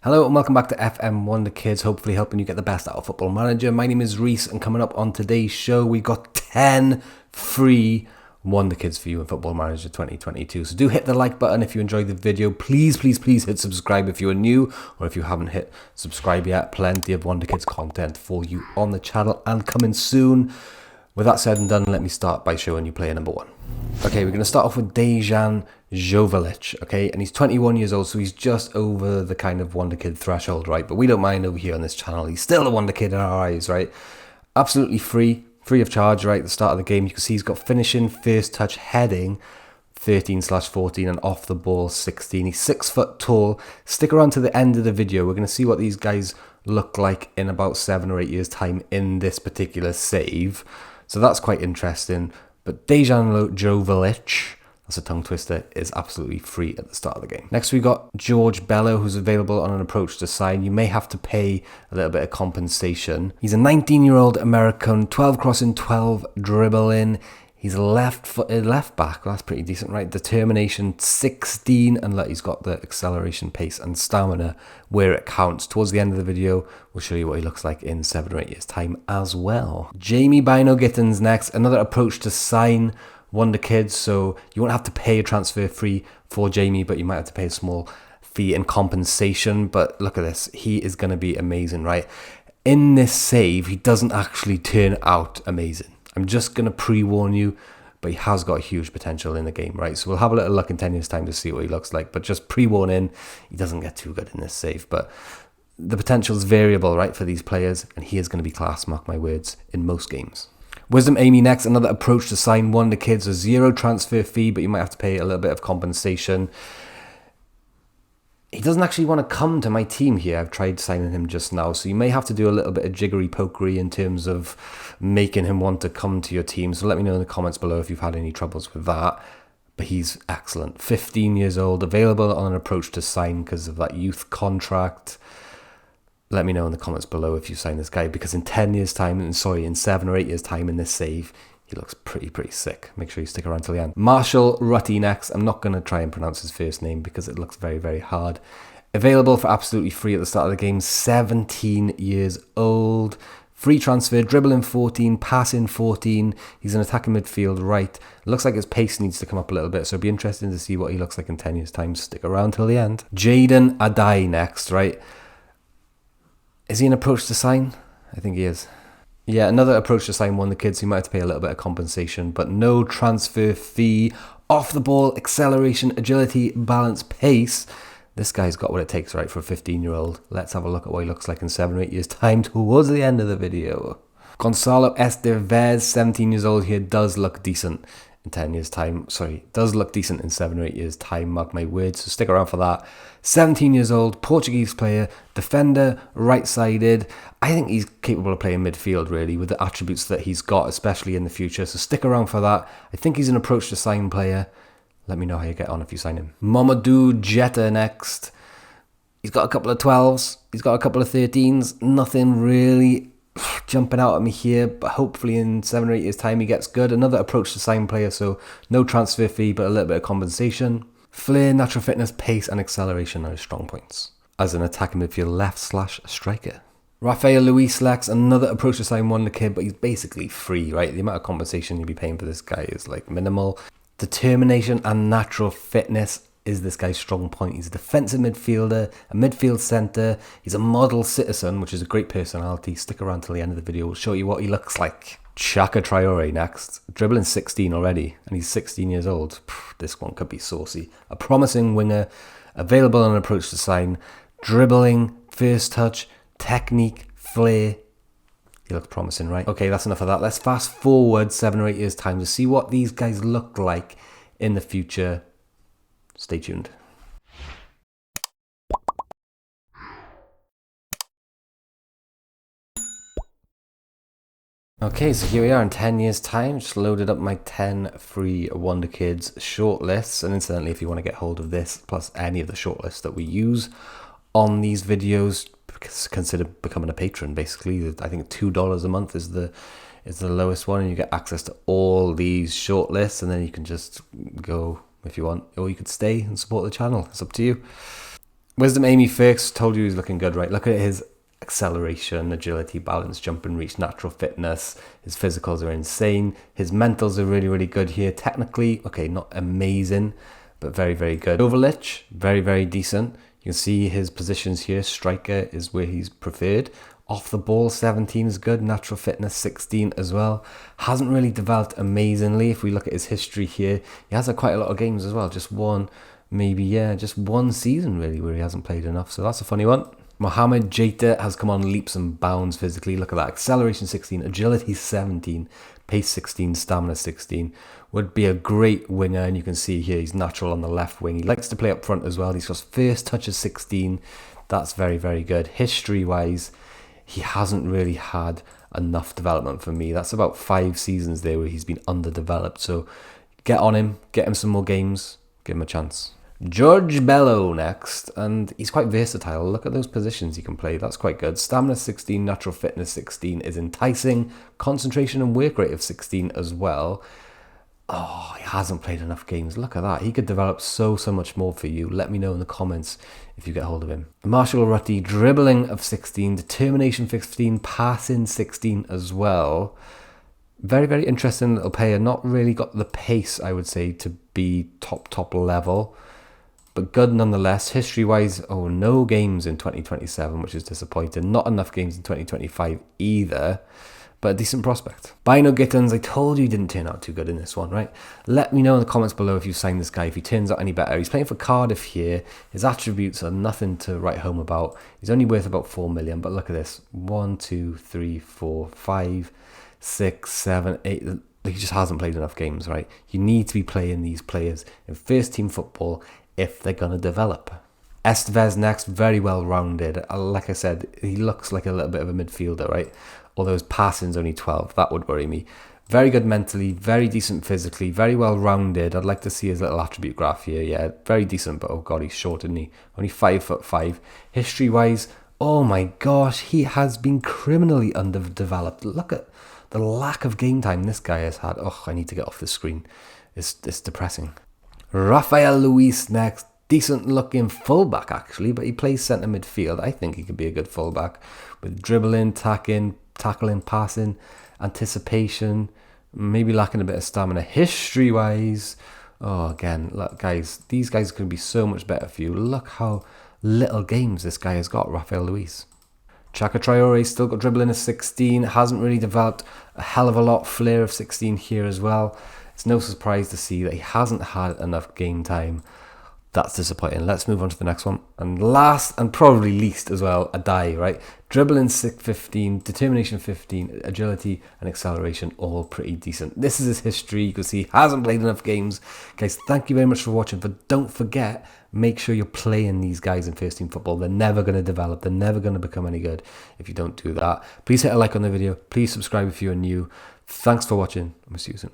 Hello and welcome back to FM Wonderkids, hopefully helping you get the best out of Football Manager. My name is Rhys, and coming up on today's show, we've got 10 free Wonderkids for you in Football Manager 2022. So do hit the like button if you enjoyed the video. Please hit subscribe if you are new, or if you haven't hit subscribe yet. Plenty of Wonderkids content for you on the channel and coming soon. With that said and done, let me start by showing you player number one. Okay, we're going to start off with Dejan Joveljic, okay, and he's 21 years old, so he's just over the kind of Wonderkid threshold, right? But we don't mind over here on this channel. He's still a Wonderkid in our eyes, right? Absolutely free of charge, right? At the start of the game, you can see he's got finishing, first touch, heading, 13/14, and off the ball, 16. He's 6 foot tall. Stick around to the end of the video. We're going to see what these guys look like in about 7 or 8 years' time in this particular save. So that's quite interesting. But Dejan Joveljic, that's a tongue twister, is absolutely free at the start of the game. Next we got George Bello, who's available on an approach to sign. You may have to pay a little bit of compensation. He's a 19-year-old American, 12 crossing, 12 dribbling. He's a left-footed left back. Well, that's pretty decent, right? Determination 16, and look, he's got the acceleration, pace, and stamina where it counts. Towards the end of the video, we'll show you what he looks like in 7 or 8 years' time as well. Jamie Bino Gittins next, another approach to sign Wonderkids. So you won't have to pay a transfer fee for Jamie, but you might have to pay a small fee in compensation. But look at this, he is going to be amazing, right? In this save, he doesn't actually turn out amazing. I'm just going to pre-warn you, but he has got huge potential in the game, right? So we'll have a little look in 10 years' time to see what he looks like. But just pre-warning, he doesn't get too good in this save. But the potential is variable, right, for these players. And he is going to be class, mark my words, in most games. Wisdom Amy next, another approach to sign Wonderkids. A 0 transfer fee, but you might have to pay a little bit of compensation. He doesn't actually want to come to my team here. I've tried signing him just now. So you may have to do a little bit of jiggery-pokery in terms of making him want to come to your team. So let me know in the comments below if you've had any troubles with that. But he's excellent. 15 years old, available on an approach to sign because of that youth contract. Let me know in the comments below if you sign this guy, because in 10 years' time, in 7 or 8 years' time in this save, he looks pretty sick. Make sure you stick around till the end. Marshall Rutty next. I'm not going to try and pronounce his first name because it looks very hard. Available for absolutely free at the start of the game. 17 years old. Free transfer, dribbling 14, passing 14. He's an attacking midfield right. Looks like his pace needs to come up a little bit, so it'll be interesting to see what he looks like in 10 years' time. Stick around till the end. Jaden Adai next, right? Is he an approach to sign? I think he is. Yeah, another approach to sign Wonderkids. You might have to pay a little bit of compensation, but no transfer fee. Off the ball, acceleration, agility, balance, pace. This guy's got what it takes, right, for a 15-year-old. Let's have a look at what he looks like in 7 or 8 years' time towards the end of the video. Gonzalo Estevez, 17 years old here, does look decent in 10 years' time. Sorry, does look decent in 7 or 8 years' time, mark my words, so stick around for that. 17 years old, Portuguese player, defender, right-sided. I think he's capable of playing midfield, really, with the attributes that he's got, especially in the future, so stick around for that. I think he's an approach to sign player. Let me know how you get on if you sign him. Mamadou Jetta next. He's got a couple of 12s, he's got a couple of 13s, nothing really jumping out at me here, but hopefully in 7 or 8 years' time he gets good. Another approach to sign player, so no transfer fee, but a little bit of compensation. Flair, natural fitness, pace, and acceleration are his strong points as an attacking midfield left/striker. Rafael Luis Lex, another approach to sign Wonderkid, but he's basically free, right? The amount of compensation you'll be paying for this guy is like minimal. Determination and natural fitness is this guy's strong point. He's a defensive midfielder, a midfield centre. He's a model citizen, which is a great personality. Stick around till the end of the video. We'll show you what he looks like. Chaka Traore next. Dribbling 16 already, and he's 16 years old. This one could be saucy. A promising winger, available on an approach to sign. Dribbling, first touch, technique, flair. He looks promising, right? Okay, that's enough of that. Let's fast forward 7 or 8 years' time to see what these guys look like in the future. Stay tuned. Okay, so here we are in 10 years' time. Just loaded up my 10 free Wonderkids shortlists. And incidentally, if you want to get hold of this, plus any of the shortlists that we use on these videos, consider becoming a patron, basically. I think $2 a month is the lowest one, and you get access to all these shortlists, and then you can just go if you want, or you could stay and support the channel. It's up to you. Wisdom Amy first, told you he's looking good, right? Look at his acceleration, agility, balance, jump and reach, natural fitness. His physicals are insane. His mentals are really, really good here. Technically, okay, not amazing, but very, very good. Overlich, very, very decent. You can see his positions here. Striker is where he's preferred. Off the ball, 17 is good. Natural fitness, 16 as well. Hasn't really developed amazingly. If we look at his history here, he has had quite a lot of games as well. Just one, maybe, yeah, just one season really where he hasn't played enough. So that's a funny one. Mohamed Jaita has come on leaps and bounds physically. Look at that. Acceleration 16, agility 17, pace 16, stamina 16. Would be a great winger, and you can see here he's natural on the left wing. He likes to play up front as well. He's got first touches 16. That's very, very good. History-wise, he hasn't really had enough development for me. That's about 5 seasons there where he's been underdeveloped. So get on him, get him some more games, give him a chance. George Bello next, and he's quite versatile. Look at those positions he can play. That's quite good. Stamina 16, natural fitness 16 is enticing. Concentration and work rate of 16 as well. Oh, he hasn't played enough games. Look at that. He could develop so much more for you. Let me know in the comments if you get hold of him. Marshall Rutty, dribbling of 16, determination 15, passing 16 as well. Very, very interesting little player. Not really got the pace, I would say, to be top level, but good nonetheless. History-wise, oh, no games in 2027, which is disappointing. Not enough games in 2025 either, but a decent prospect. Bino Gittins, I told you he didn't turn out too good in this one, right? Let me know in the comments below if you've signed this guy, if he turns out any better. He's playing for Cardiff here. His attributes are nothing to write home about. He's only worth about 4 million, but look at this. 1, 2, 3, 4, 5, 6, 7, 8... He just hasn't played enough games, right? You need to be playing these players in first team football if they're going to develop. Estevez next, very well rounded. Like I said, he looks like a little bit of a midfielder, right? Although his passing's only 12, that would worry me. Very good mentally, very decent physically, very well rounded. I'd like to see his little attribute graph here. Yeah, very decent, but oh god, he's short, isn't he? Only 5'5". History wise, oh my gosh, he has been criminally underdeveloped. Look at the lack of game time this guy has had. Oh, I need to get off the screen. It's depressing. Rafael Luis next. Decent looking fullback actually, but he plays centre midfield. I think he could be a good fullback with dribbling, tackling, passing, anticipation, maybe lacking a bit of stamina. History wise, oh, again, look guys, these guys can be so much better for you. Look how little games this guy has got, Rafael Luis. Chaka Traore still got dribbling of 16, hasn't really developed a hell of a lot. Flair of 16 here as well. It's no surprise to see that he hasn't had enough game time. That's disappointing. Let's move on to the next one. And last and probably least as well, Adai, right? Dribbling 15, determination 15, agility and acceleration, all pretty decent. This is his history. You can see he hasn't played enough games. Guys, thank you very much for watching. But don't forget, make sure you're playing these guys in first team football. They're never going to develop. They're never going to become any good if you don't do that. Please hit a like on the video. Please subscribe if you're new. Thanks for watching. We'll see you soon.